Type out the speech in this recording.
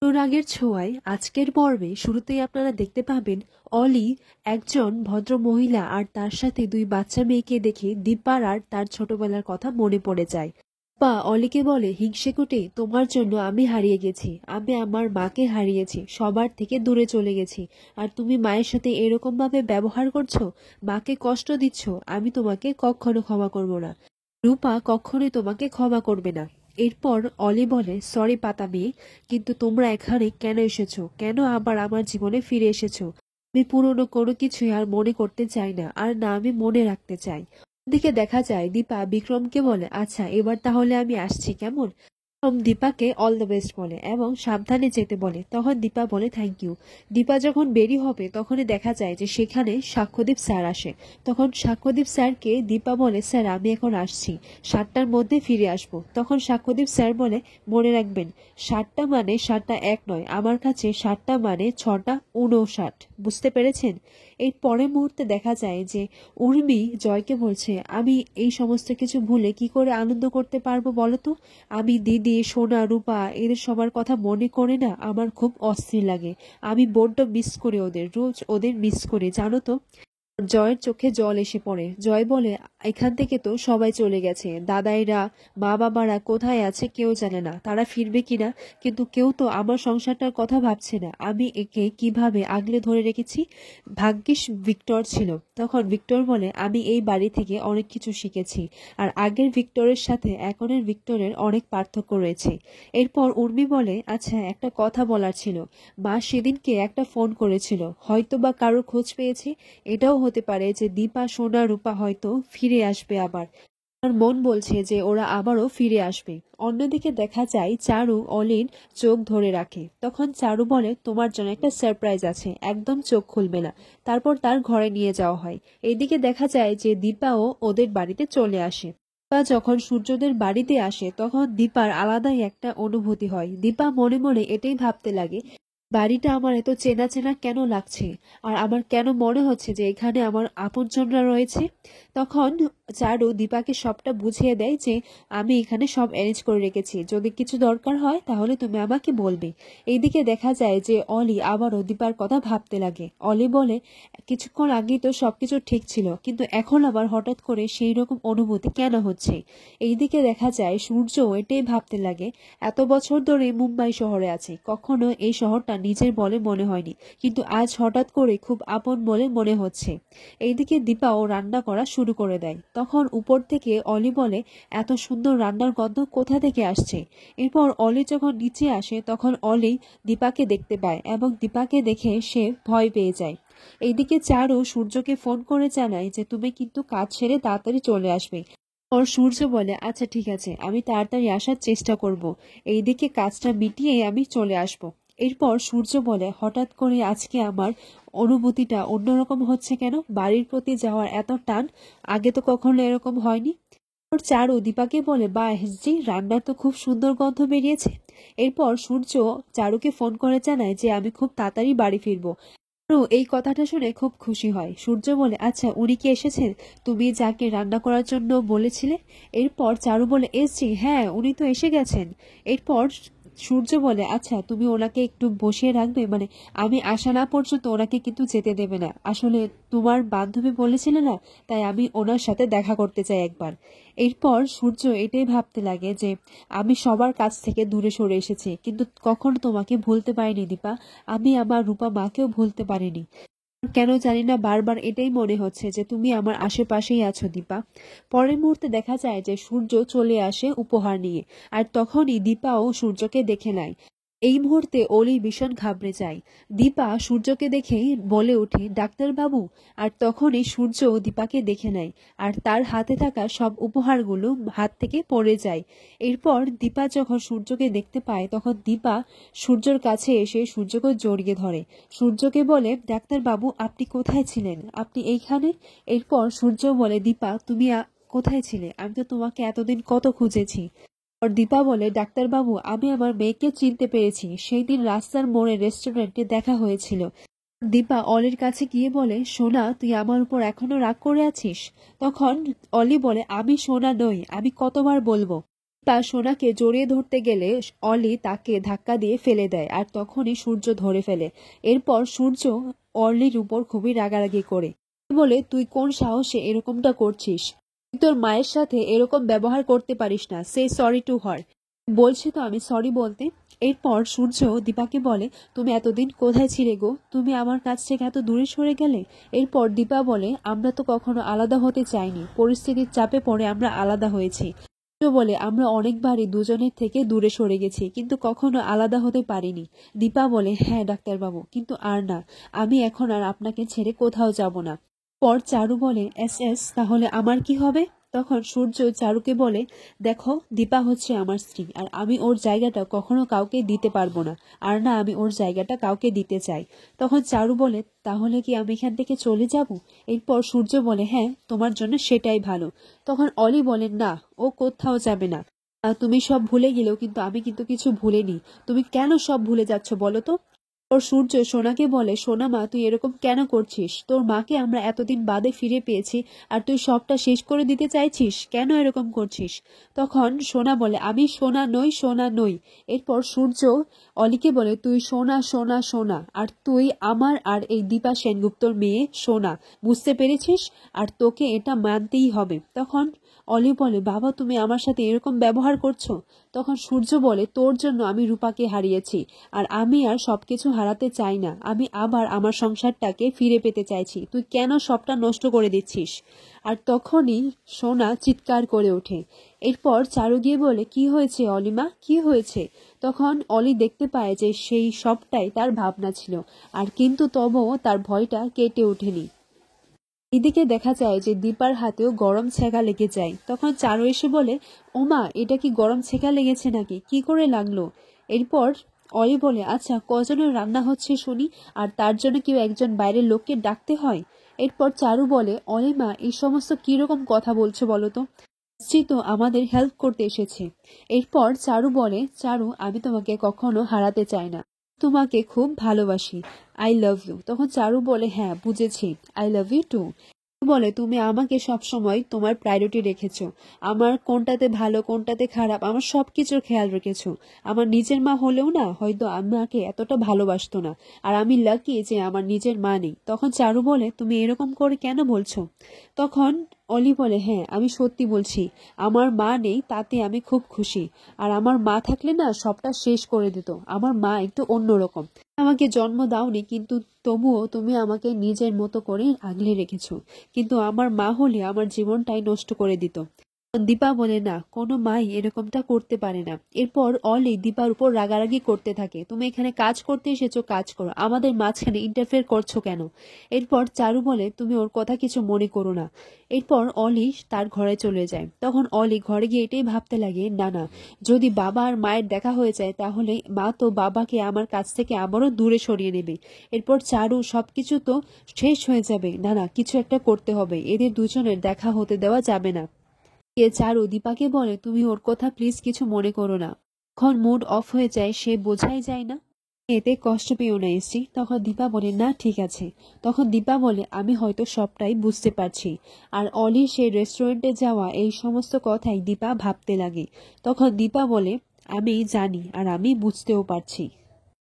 অনুরাগের ছোঁয়ায় আজকের পর্বে শুরুতেই আপনারা দেখতে পাবেন অলি একজন ভদ্র মহিলা আর তার সাথে দুই বাচ্চা মেয়েকে দেখে দীপার আর তার ছোটবেলার কথা মনে পড়ে যায়। বা অলিকে বলে, হিংসে কুটে তোমার জন্য আমি হারিয়ে গেছি, আমি আমার মাকে হারিয়েছি, সবার থেকে দূরে চলে গেছি, আর তুমি মায়ের সাথে এরকম ভাবে ব্যবহার করছো, মাকে কষ্ট দিচ্ছ, আমি তোমাকে কখনো ক্ষমা করব না। রূপা কখনোই তোমাকে ক্ষমা করবে না। এরপর অলি বলে, সরি পাতা মেয়ে, কিন্তু তোমরা এখানে কেন এসেছো, কেন আবার আমার জীবনে ফিরে এসেছো? আমি পুরনো কোনো কিছুই আর মনে করতে চাই না, আর না আমি মনে রাখতে চাই। দিকে দেখা যায় দীপা বিক্রমকে বলে, আচ্ছা এবার তাহলে আমি আসছি, কেমন? দীপাকে অল দ্য বেস্ট বলে এবং সাবধানে যেতে বলে। তখন দীপা বলে থ্যাংক ইউ। দীপা যখন বেরি হবে তখনই দেখা যায় যে সেখানে সাক্ষ্যদীপ স্যার আসে। তখন সাক্ষ্যদীপ স্যারকে দীপা বলে, স্যার আমি এখন আসছি, 7টার মধ্যে ফিরে আসব। তখন সাক্ষ্যদীপ স্যার বলে, মনে রাখবেন 7টা মানে 7টা এক নয়, আমার কাছে 7টা মানে 6টা 59। বুঝতে পেরেছেন? এই পরের মুহূর্তে দেখা যায় যে উর্মি জয়কে বলছে, আমি এই সমস্ত কিছু ভুলে কি করে আনন্দ করতে পারবো বলো তো? আমি দিদি, সোনা, রূপা এদের সবার কথা মনে করে না আমার খুব অস্থির লাগে। আমি বড্ড মিস করি ওদের, রোজ ওদের মিস করি, জানো তো? জয়ের চোখে জল এসে পড়ে। জয় বলে, এখান থেকে তো সবাই চলে গেছে, দাদাইরা, মা বাবারা কোথায় আছে কেউ জানে না, তারা ফিরবে কিনা, কিন্তু কেউ তো আমার সংসারটার কথা ভাবছে না। আমি একে কিভাবে আগলে ধরে রেখেছি, ভাগ্যিস ভিক্টর ছিল। তখন ভিক্টর বলে, আমি এই বাড়ি থেকে অনেক কিছু শিখেছি, আর আগের ভিক্টরের সাথে এখনের ভিক্টরের অনেক পার্থক্য রয়েছে। এরপর উর্মি বলে, আচ্ছা একটা কথা বলার ছিল, মা সেদিনকে একটা ফোন করেছিল, হয়তো বা কারোর খোঁজ পেয়েছে। এটাও হতে পারে যে দীপা, সোনা, রূপা হয়তো ফিরে আসবে আবার। আমার মন বলছে যে ওরা আবারও ফিরে আসবে। অন্যদিকে দেখা যায় চারু অলির চোখ ধরে রাখে। তখন চারু বলে, তোমার জন্য একটা সারপ্রাইজ আছে, একদম চোখ খুলবে না। তারপর তার ঘরে নিয়ে যাওয়া হয়। এদিকে দেখা যায় যে দীপাও ওদের বাড়িতে চলে আসে। দীপা যখন সূর্যদের বাড়িতে আসে তখন দীপার আলাদাই একটা অনুভূতি হয়। দীপা মনে মনে এটাই ভাবতে লাগে, বাড়িটা আমার এত চেনা চেনা কেন লাগছে, আর আমার কেন মনে হচ্ছে যে এখানে আমার আপনজনরা রয়েছে। তখন চারু দীপাকে সবটা বুঝিয়ে দেয় যে আমি এখানে সব অ্যারেঞ্জ করে রেখেছি, যদি কিছু দরকার হয় তাহলে তুমি আমাকে বলবে। এইদিকে দেখা যায় যে অলি আবারও দীপার কথা ভাবতে লাগে। অলি বলে, কিছুক্ষণ আগেই তো সবকিছু ঠিক ছিল, কিন্তু এখন আবার হঠাৎ করে সেই রকম অনুভূতি কেন হচ্ছে? এইদিকে দেখা যায় সূর্য এটাই ভাবতে লাগে, এত বছর ধরে মুম্বাই শহরে আছে, কখনো এই শহরটা নিজের বলে মনে হয়নি, কিন্তু আজ হঠাৎ করে খুব আপন বলে মনে হচ্ছে। এইদিকে দীপাও রান্না করা শুরু করে দেয়। তখন উপর থেকে অলি বলে, এত সুন্দর রান্নার গন্ধ কোথা থেকে আসছে? এরপর অলি যখন নিচে আসে তখন অলি দীপাকে দেখতে পায় এবং দীপাকে দেখে সে ভয় পেয়ে যায়। এইদিকে চারু সূর্যকে ফোন করে জানায় যে তুমি কিন্তু কাজ সেরে তাড়াতাড়ি চলে আসবে। ওর সূর্য বলে, আচ্ছা ঠিক আছে, আমি তাড়াতাড়ি আসার চেষ্টা করব, এইদিকে কাজটা মিটিয়ে আমি চলে আসব। এরপর সূর্য বলে, হঠাৎ করে আজকে আমার অনুভূতিটা অন্যরকম হচ্ছে কেন, বাড়ির প্রতি যাওয়ার এত টান, আগে তো কখনো এরকম হয়নি। ওর চারু দীপাকে বলে, বা হেসজি, রান্নার তো খুব সুন্দর গন্ধ বেরিয়েছে। এরপর সূর্য চারুকে ফোন করে জানায় যে আমি খুব তাড়াতাড়ি বাড়ি ফিরবো। এই কথাটা শুনে খুব খুশি হয়। সূর্য বলে, আচ্ছা উনি কি এসেছেন, তুমি যাকে রান্না করার জন্য বলেছিলে? এরপর চারু বলে, এসছি, হ্যাঁ উনি তো এসে গেছেন। এরপর সূর্য বলে, আচ্ছা তুমি ওনাকে একটু বসিয়ে রাখবে, মানে আমি আসা না পর্যন্ত ওনাকে কিন্তু যেতে দেবে না, আসলে তোমার বান্ধবী বলেছিলে না, তাই আমি ওনার সাথে দেখা করতে চাই একবার। এরপর সূর্য এটাই ভাবতে লাগে যে আমি সবার কাছ থেকে দূরে সরে এসেছি, কিন্তু কখনো তোমাকে ভুলতে পারিনি দীপা, আমি আমার রূপা মাকেও ভুলতে পারিনি। কেন জানি না বারবার এটাই মনে হচ্ছে যে তুমি আমার আশেপাশেই আছো দীপা। পরের মুহূর্তে দেখা যায় যে সূর্য চলে আসে উপহার নিয়ে, আর তখনই দীপাও সূর্যকে দেখে নেয়। এই মুহূর্তে অলি ভীষণ ঘাবড়ে যায়। দীপা সূর্যকে দেখেই বলে ওঠে, ডাক্তার বাবু। আর তখনই সূর্য দীপাকে দেখে নেয়, আর তার হাতে থাকা সব উপহারগুলো হাত থেকে পড়ে যায়। এরপর দীপা যখন সূর্যকে দেখতে পায় তখন দীপা সূর্যর কাছে এসে সূর্যকে জড়িয়ে ধরে। সূর্যকে বলে, ডাক্তার বাবু আপনি কোথায় ছিলেন, আপনি এইখানে? এরপর সূর্য বলে, দীপা তুমি কোথায় ছিলে, আমি তো তোমাকে এতদিন কত খুঁজেছি। আর দীপা বলে, ডাক্তার বাবু আমি আমার মেয়েকে চিনতে পেরেছি, সেই দিন রাস্তার মোড়ে রেস্টুরেন্টে দেখা হয়েছিল। দীপা অলির কাছে গিয়ে বলে, সোনা তুই আমার উপর এখনো রাগ করে আছিস? তখন অলি বলে, আমি সোনা নই, আমি কতবার বলবো? দীপা সোনাকে জড়িয়ে ধরতে গেলে অলি তাকে ধাক্কা দিয়ে ফেলে দেয় আর তখনই সূর্য ধরে ফেলে। এরপর সূর্য অলির উপর খুবই রাগারাগি করে বলে, তুই কোন সাহসে এরকমটা করছিস? তুই তোর মায়ের সাথে এরকম ব্যবহার করতে পারিস না। Say sorry to her. বলছি তো আমি সরি বলতে। এরপর সূর্য দীপাকে বলে, তুমি এতদিন কোথায় ছিলে গো? তুমি আমার কাছ থেকে এত দূরে সরে গেলে। এরপর দীপা বলে, আমরা তো কখনো আলাদা হতে চাইনি, পরিস্থিতির চাপে পড়ে আমরা আলাদা হয়েছি। সূর্য বলে, আমরা অনেকবারই দুজনের থেকে দূরে সরে গেছি, কিন্তু কখনো আলাদা হতে পারিনি। দীপা বলে, হ্যাঁ ডাক্তারবাবু, কিন্তু আর না, আমি এখন আর আপনাকে ছেড়ে কোথাও যাব না। পর চারু বলে, এস এস, তাহলে আমার কি হবে? তখন সূর্য চারুকে বলে, দেখো, দীপা হচ্ছে আমার স্ত্রী, আর আমি ওর জায়গাটা কখনো কাউকে দিতে পারবো না, আর না আমি ওর জায়গাটা কাউকে দিতে চাই। তখন চারু বলে, তাহলে কি আমি এখান থেকে চলে যাব? এরপর সূর্য বলে, হ্যাঁ, তোমার জন্য সেটাই ভালো। তখন অলি বলে, না, ও কোথাও যাবে না। তুমি সব ভুলে গেলেও কিন্তু আমি কিন্তু কিছু ভুলিনি। তুমি কেন সব ভুলে যাচ্ছ বলো তো? ওর সূর্য সোনাকে বলে, সোনা মা, তুই এরকম কেন করছিস? তোর মাকে আমরা এতদিন বাদে ফিরে পেয়েছি, আর তুই সবটা শেষ করে দিতে চাইছিস? কেন এরকম করছিস? তখন সোনা বলে, আমি সোনা নই, সোনা নই। এরপর সূর্য অলিকে বলে, তুই সোনা, সোনা, সোনা, আর তুই আমার আর এই দীপা সেনগুপ্তর মেয়ে সোনা, বুঝতে পেরেছিস? আর তোকে এটা মানতেই হবে। তখন অলি বলে, বাবা, তুমি আমার সাথে এরকম ব্যবহার করছো? তখন সূর্য বলে, তোর জন্য আমি রূপাকে হারিয়েছি, আর আমি আর সবকিছু হারাতে চাই না। আমি আবার আমার সংসারটাকে ফিরে পেতে চাইছি। তুই কেন সবটা নষ্ট করে দিচ্ছিস? আর তখনই সোনা চিৎকার করে ওঠে। এরপর চারু গিয়ে বলে, কি হয়েছে অলিমা, কি হয়েছে? তখন অলি দেখতে পায় যে সেই সবটাই তার ভাবনা ছিল, আর কিন্তু তবুও তার ভয়টা কেটে ওঠেনি। এদিকে দেখা যায় যে দীপার হাতেও গরম ছেঁকা লেগে যায়। তখন চারু এসে বলে, ওমা, এটা কি গরম ছেঁকা লেগেছে নাকি? কি করে লাগলো? এরপর অলি বলে, আচ্ছা, কজনের রান্না হচ্ছে শুনি, আর তার জন্য কেউ একজন বাইরের লোককে ডাকতে হয়? এরপর চারু বলে, অলিমা, এই সমস্ত কিরকম কথা বলছো বলো তো? আসছি তো আমাদের হেল্প করতে এসেছে। এরপর চারু বলে, চারু, আমি তোমাকে কখনো হারাতে চাই না, তোমাকে খুব ভালোবাসি। I love you. তখন চারু বলে, হ্যাঁ বুঝেছি, আই লাভ ইউ টু। বলে, তুমি আমাকে সবসময় তোমার প্রায়োরিটি রেখেছো। আমার কোনটাতে ভালো কোনটাতে খারাপ আমার সবকিছুর খেয়াল রেখেছো। আমার নিজের মা হলেও না হয়তো আমাকে এতটা ভালোবাসতো না, আর আমি লাকি যে আমার নিজের মা নেই। তখন চারু বলে, তুমি এরকম করে কেন বলছো? তখন অলি বলে, হ্যাঁ, আমি সত্যি বলছি, আমার মা নেই, তাতে আমি খুব খুশি। আর আমার মা থাকলে না সবটা শেষ করে দিত। আমার মা একটু অন্যরকম। আমাকে জন্ম দাওনি, কিন্তু তবুও তুমি আমাকে নিজের মতো করে আগলে রেখেছো। কিন্তু আমার মা হলে আমার জীবনটাই নষ্ট করে দিত। দীপা বলে, না, কোনো মাই এরকমটা করতে পারে না। এরপর অলি দীপার উপর রাগারাগি করতে থাকে, তুমি এখানে কাজ করতে এসেছো, কাজ করো, আমাদের মাঝখানে ইন্টারফেয়ার করছো কেন? এরপর চারু বলে, তুমি ওর কথা কিছু মনে করো না। এরপর অলি তার ঘরে চলে যায়। তখন অলি ঘরে গিয়ে এটাই ভাবতে লাগে, না না, যদি বাবা আর মায়ের দেখা হয়ে যায় তাহলে মা তো বাবাকে আমার কাছ থেকে আবারও দূরে সরিয়ে নেবে। এরপর চারু সবকিছু তো শেষ হয়ে যাবে। না না, কিছু একটা করতে হবে, এদের দুজনের দেখা হতে দেওয়া যাবে না। চারু দীপাকে বলে, তুমি ওর কথা প্লিজ কিছু মনে করো না। যখন মুড অফ হয়ে যায় সে বোঝাই যায় না। এতে কষ্ট পেও না এসছি। তখন দীপা বলে, না ঠিক আছে। তখন দীপা বলে, আমি হয়তো সবটাই বুঝতে পারছি। আর অলি সেই রেস্টুরেন্টে যাওয়া এই সমস্ত কথাই দীপা ভাবতে লাগে। তখন দীপা বলে, আমি জানি আর আমি বুঝতেও পারছি।